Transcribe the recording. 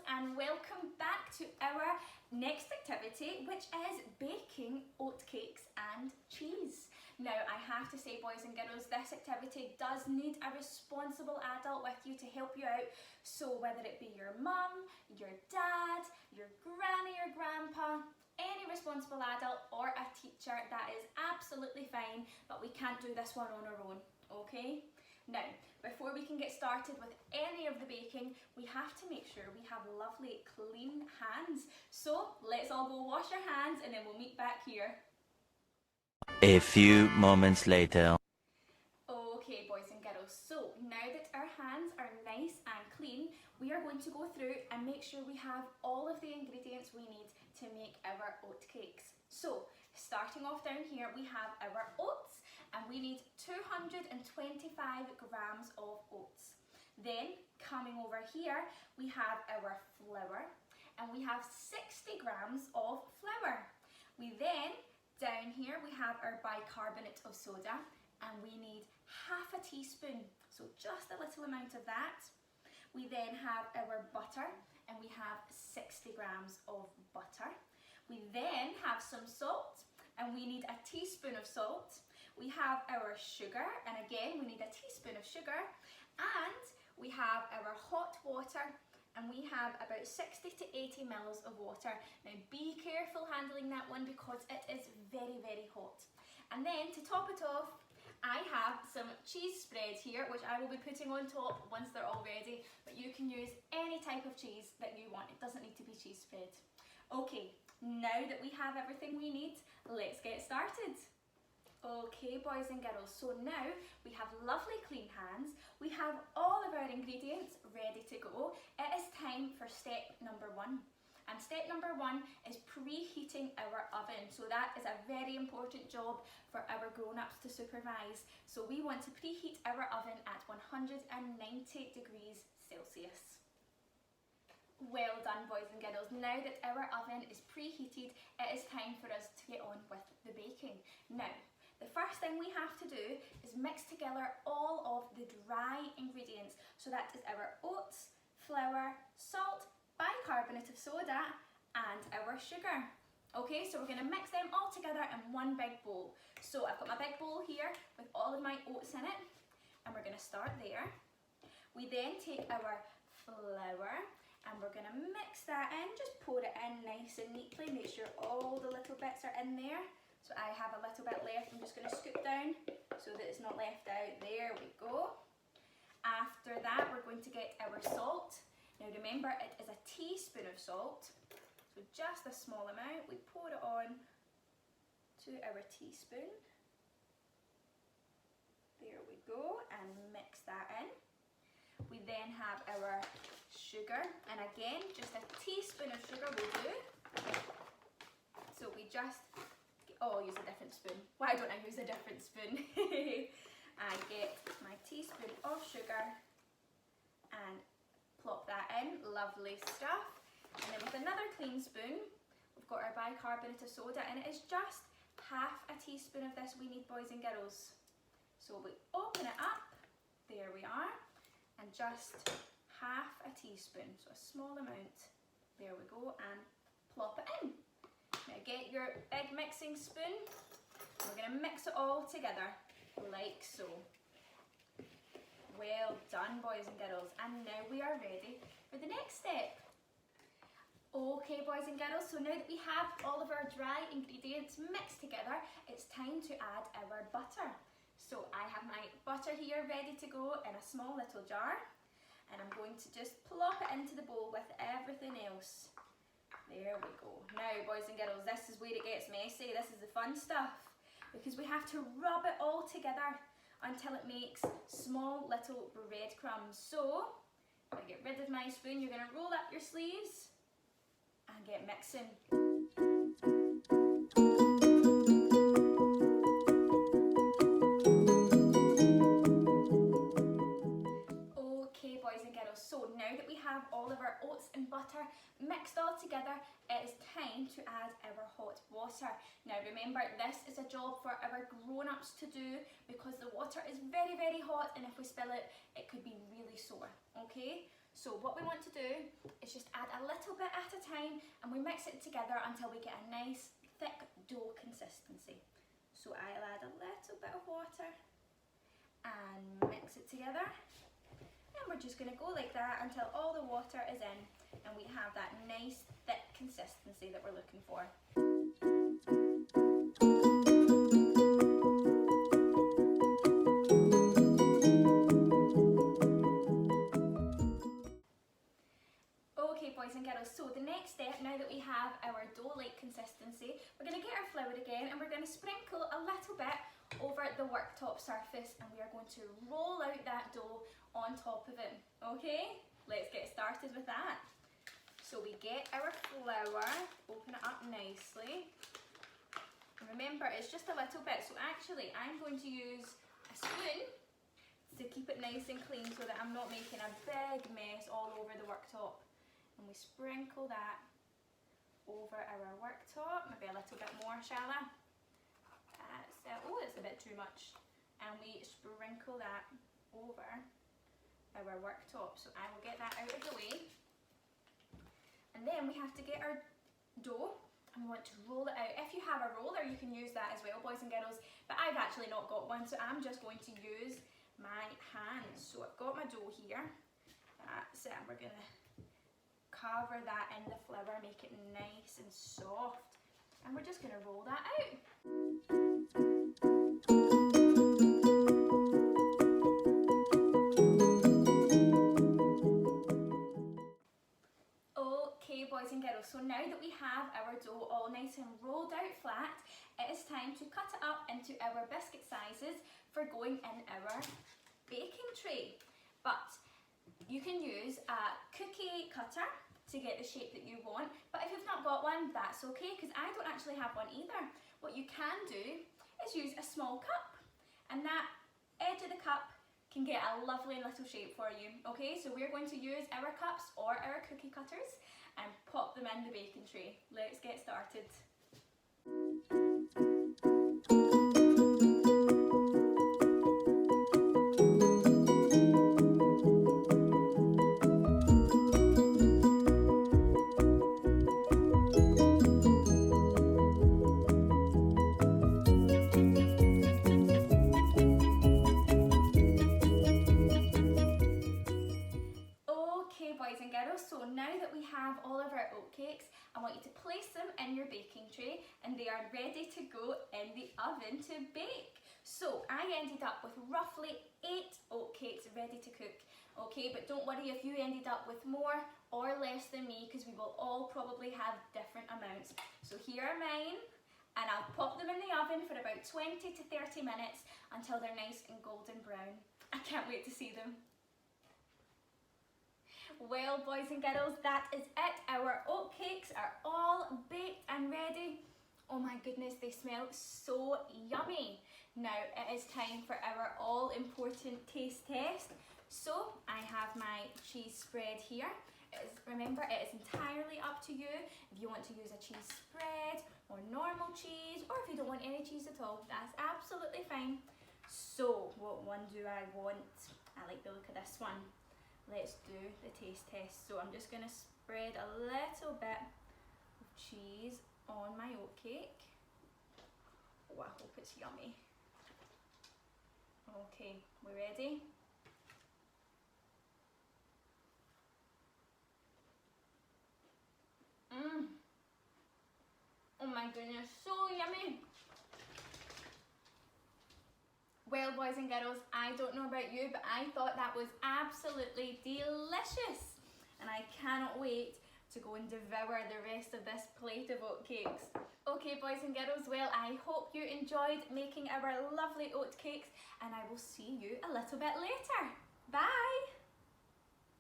and welcome back to our next activity, which is baking oatcakes and cheese. Now I have to say, boys and girls, this activity does need a responsible adult with you to help you out. So whether it be your mum, your dad, your granny or grandpa, any responsible adult or a teacher, that is absolutely fine, but we can't do this one on our own, okay? Now, before we can get started with any of the baking, we have to make sure we have lovely clean hands. So let's all go wash our hands and then we'll meet back here. A few moments later. Okay, boys and girls, so now that our hands are nice and clean, we are going to go through and make sure we have all of the ingredients we need to make our oatcakes. So, starting off down here, we have our oats, and we need 225 grams of oats. Then, coming over here, we have our flour, and we have 60 grams of flour. We then, down here, we have our bicarbonate of soda, and we need half a teaspoon, so just a little amount of that. We then have our butter, and we have 60 grams of butter. We then have some salt, and we need a teaspoon of salt. We have our sugar, and again we need a teaspoon of sugar, and we have our hot water, and we have about 60 to 80 mils of water. Now be careful handling that one because it is very, very hot. And then to top it off, I have some cheese spread here, which I will be putting on top once they're all ready, but you can use any type of cheese that you want. It doesn't need to be cheese spread. Okay, now that we have everything we need, let's get started. Okay, boys and girls, so now we have lovely clean hands, we have all of our ingredients ready to go. It is time for step number one. And step number one is preheating our oven. So that is a very important job for our grown-ups to supervise. So we want to preheat our oven at 190 degrees Celsius. Well done, boys and girls. Now that our oven is preheated, it is time for us to get on with the baking. Now, the first thing we have to do is mix together all of the dry ingredients. So that is our oats, flour, salt, bicarbonate of soda and our sugar. Okay, so we're going to mix them all together in one big bowl. So I've got my big bowl here with all of my oats in it, and we're going to start there. We then take our flour and we're going to mix that in, just pour it in nice and neatly, make sure all the little bits are in there. So I have a little bit left, I'm just going to scoop down so that it's not left out. There we go. After that, we're going to get our salt. Now remember, it is a teaspoon of salt, so just a small amount. We pour it on to our teaspoon. There we go, and mix that in. We then have our sugar, and again, just a teaspoon of sugar will do. So we just, I'll use a different spoon. Why don't I use a different spoon? I get my teaspoon of sugar and plop that in, lovely stuff. And then with another clean spoon, we've got our bicarbonate of soda, and it is just half a teaspoon of this we need, boys and girls. So we open it up, there we are, and just half a teaspoon, so a small amount, there we go, and plop it in. Now get your big mixing spoon, and we're going to mix it all together, like so. Well done, boys and girls, and now we are ready for the next step. Okay, boys and girls, so now that we have all of our dry ingredients mixed together, it's time to add our butter. So I have my butter here ready to go in a small little jar, and I'm going to just plop it into the bowl with everything else. There we go. Now, boys and girls, this is where it gets messy. This is the fun stuff, because we have to rub it all together until it makes small little breadcrumbs. So, if I get rid of my spoon, you're going to roll up your sleeves and get mixing. Okay, boys and girls, so now that we have all of our oats and butter mixed all together, it is time to add our hot water. Now remember, this is a job for our grown-ups to do because the water is very, very hot, and if we spill it, it could be really sore, okay? So what we want to do is just add a little bit at a time, and we mix it together until we get a nice thick dough consistency. So I'll add a little bit of water and mix it together. And we're just going to go like that until all the water is in and we have that nice thick consistency that we're looking for. Okay boys and girls, so the next step, now that we have our dough-like consistency, we're going to get our flour again and we're going to sprinkle a little bit over the worktop surface, and we are going to roll out that dough on top of it. Okay, let's get started with that. So we get our flour, open it up nicely. And remember, it's just a little bit, so actually I'm going to use a spoon to keep it nice and clean so that I'm not making a big mess all over the worktop. And we sprinkle that over our worktop, maybe a little bit more, shall I? That's it. Oh, it's a bit too much. And we sprinkle that over our worktop. So I will get that out of the way. And then we have to get our dough and we want to roll it out. If you have a roller, you can use that as well, boys and girls, but I've actually not got one, so I'm just going to use my hands. So I've got my dough here. That's it. And we're going to cover that in the flour, make it nice and soft, and we're just going to roll that out. Okay boys and girls, so now that we have our dough all nice and rolled out flat, it is time to cut it up into our biscuit sizes for going in our baking tray. But you can use a cookie cutter to get the shape that you want, but if you've not got one, that's okay, because I don't actually have one either. What you can do is use a small cup, and that edge of the cup can get a lovely little shape for you. Okay, so we're going to use our cups or our cookie cutters and pop them in the baking tray. Let's get started. So now that we have all of our oatcakes, I want you to place them in your baking tray and they are ready to go in the oven to bake. So I ended up with roughly 8 oatcakes ready to cook. Okay, but don't worry if you ended up with more or less than me, because we will all probably have different amounts. So here are mine, and I'll pop them in the oven for about 20 to 30 minutes until they're nice and golden brown. I can't wait to see them. Well, boys and girls, that is it. Our oatcakes are all baked and ready. Oh my goodness, they smell so yummy. Now it is time for our all important taste test. So I have my cheese spread here. Remember, it is entirely up to you if you want to use a cheese spread or normal cheese, or if you don't want any cheese at all, that's absolutely fine. So what one do I want? I like the look of this one. Let's do the taste test. So I'm just going to spread a little bit of cheese on my oatcake. Oh, I hope it's yummy. Okay, we ready? Oh my goodness, so yummy. Well, boys and girls, I don't know about you, but I thought that was absolutely delicious. And I cannot wait to go and devour the rest of this plate of oatcakes. Okay, boys and girls, well, I hope you enjoyed making our lovely oatcakes, and I will see you a little bit later. Bye!